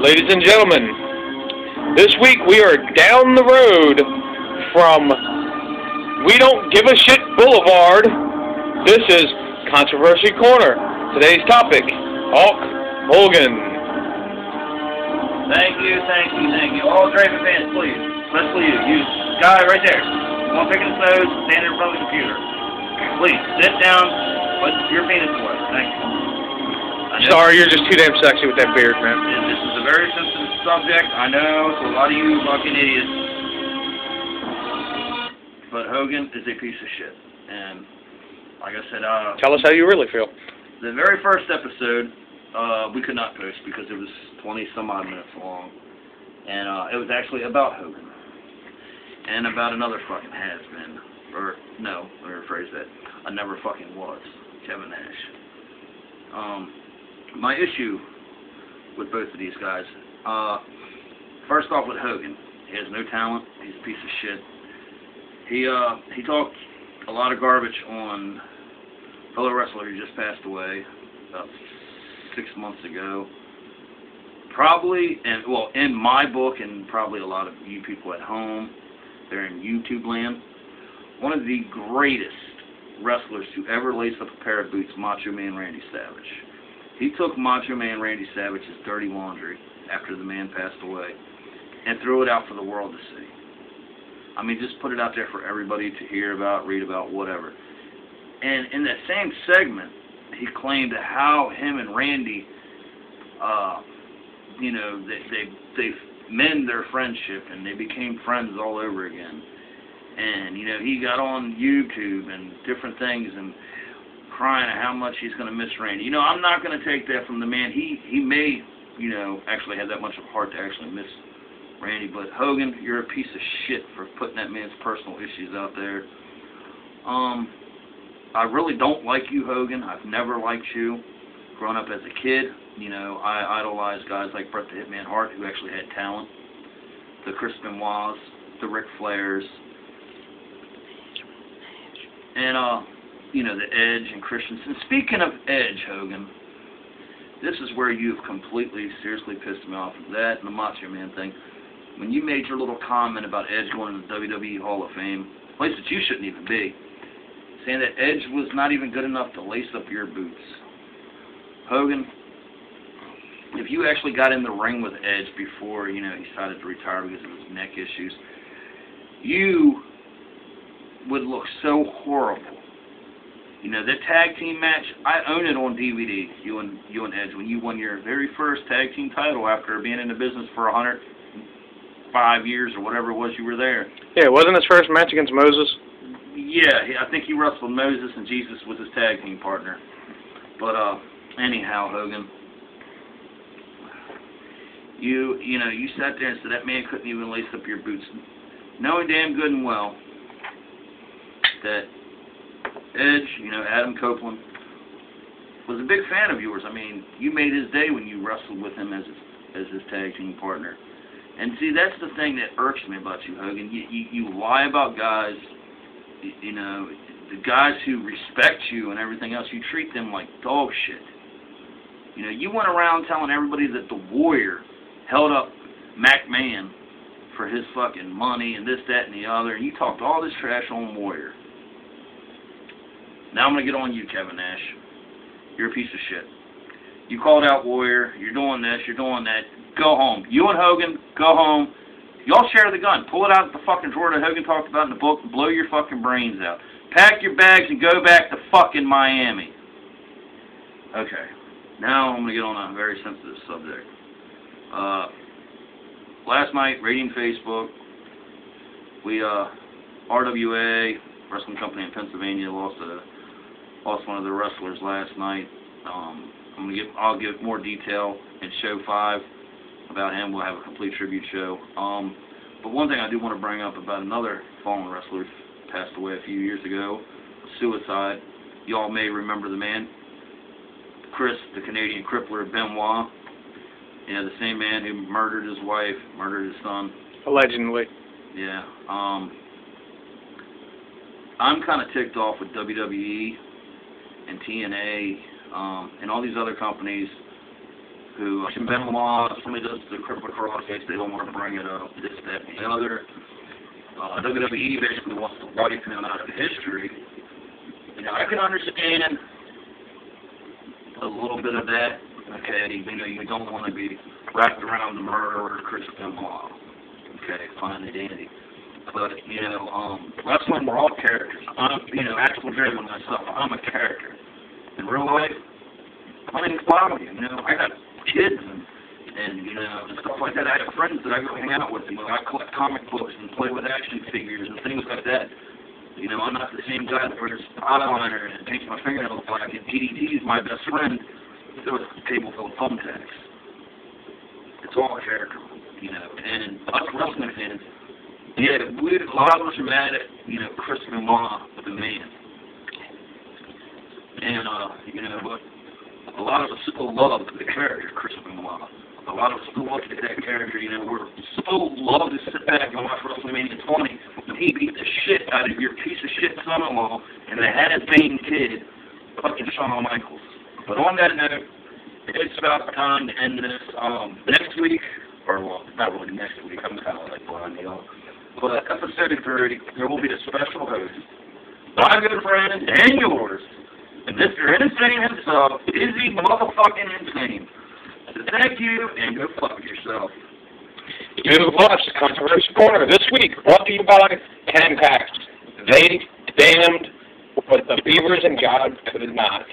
Ladies and gentlemen, this week we are down the road from We Don't Give a Shit Boulevard. This is Controversy Corner. Today's topic, Hulk Hogan. Thank you. All Draven fans, please, especially you guy right there. One picking his nose, standing in front of the computer. Please, sit down, put your penis away. Thank you. Sorry, you're just too damn sexy with that beard, man. This is a very sensitive subject, I know, to a lot of you fucking idiots. But Hogan is a piece of shit. And, like I said, tell us how you really feel. The very first episode, we could not post because it was 20-some-odd minutes long. And it was actually about Hogan. And about another fucking has-been. Or, no, let me rephrase that. I never fucking was. Kevin Nash. My issue with both of these guys, first off with Hogan, he has no talent, he's a piece of shit. He talked a lot of garbage on a fellow wrestler who just passed away about 6 months ago. Probably, and well, in my book, and probably a lot of you people at home, they're in YouTube land, one of the greatest wrestlers to ever lace up a pair of boots, Macho Man Randy Savage. He took Macho Man Randy Savage's dirty laundry after the man passed away and threw it out for the world to see. I mean, just put it out there for everybody to hear about, read about, whatever. And in that same segment, he claimed how him and Randy, you know, they mend their friendship and they became friends all over again. And, you know, he got on YouTube and different things and crying at how much he's going to miss Randy. You know, I'm not going to take that from the man. He may, you know, actually have that much of a heart to actually miss Randy. But Hogan, you're a piece of shit for putting that man's personal issues out there. I really don't like you, Hogan. I've never liked you. Growing up as a kid, you know, I idolized guys like Bret the Hitman Hart, who actually had talent. The Chris Benoits, the Ric Flairs. And, you know, the Edge and Christensen. Speaking of Edge, Hogan, this is where you've completely, seriously pissed me off. That and the Macho Man thing. When you made your little comment about Edge going to the WWE Hall of Fame, a place that you shouldn't even be, saying that Edge was not even good enough to lace up your boots. Hogan, if you actually got in the ring with Edge before, you know, he decided to retire because of his neck issues, you would look so horrible. You know, that tag team match, I own it on DVD, you and Edge, when you won your very first tag team title after being in the business for 105 years or whatever it was you were there. Yeah, wasn't his first match against Moses? Yeah, I think he wrestled Moses and Jesus was his tag team partner. But, anyhow, Hogan, you know, you sat there and said that man couldn't even lace up your boots, knowing damn good and well that Edge, you know, Adam Copeland, was a big fan of yours. I mean, you made his day when you wrestled with him as his tag team partner. And see, that's the thing that irks me about you, Hogan. You lie about guys, you know, the guys who respect you and everything else, you treat them like dog shit. You know, you went around telling everybody that the Warrior held up McMahon for his fucking money and this, that, and the other, and you talked all this trash on Warrior. Now I'm going to get on you, Kevin Nash. You're a piece of shit. You called out Warrior. You're doing this. You're doing that. Go home. You and Hogan, go home. Y'all share the gun. Pull it out of the fucking drawer that Hogan talked about in the book and blow your fucking brains out. Pack your bags and go back to fucking Miami. Okay. Now I'm going to get on a very sensitive subject. Last night, raiding Facebook, we, RWA, wrestling company in Pennsylvania, lost one of the wrestlers last night. I'll give more detail in show 5 about him. We'll have a complete tribute show. But one thing I do want to bring up about another fallen wrestler who passed away a few years ago, suicide. You all may remember the man, Chris, the Canadian crippler Benoit. Yeah, the same man who murdered his wife, murdered his son. Allegedly. Yeah. I'm kind of ticked off with WWE and TNA and all these other companies who Tim Benoit, somebody does the Cripple Cross case, they don't want to bring it up, this, that, and the other. WWE basically wants to wipe him out of history. You know, I can understand a little bit of that. Okay, you know, you don't want to be wrapped around the murderer of Chris Benoit. Okay, fine and dandy. But, you know, wrestling, we're all characters. I'm, you know, actual driven myself. I'm a character. In real life, I mean, follow you know, I got kids and you know, and stuff like that. I have friends that I go hang out with, and I collect comic books and play with action figures and things like that. You know, I'm not the same guy that wears eyeliner and paints my fingernails black, and DDT is my best friend. So it's a table full of thumbtacks. It's all a character, you know, and us wrestling fans, yeah, a lot of us are mad at, you know, Chris Benoit, the man. And, you know, but a lot of us still love the character, Chris Benoit. A lot of us still look at that character, you know, we're still love to sit back and watch WrestleMania 20 when he beat the shit out of your piece of shit son-in-law and the hat-banging kid, fucking Shawn Michaels. But on that note, it's about time to end this. Next week, or well, not really next week, I'm kind of like blind, you know. But episode 30, there will be a special host, my good friend and yours, and Mr. Insane himself, Izzy motherfucking Insane. So thank you, and go fuck yourself. You've watched Controversy Corner this week, brought to you by 10 Packs. They damned what the Beavers and God could not.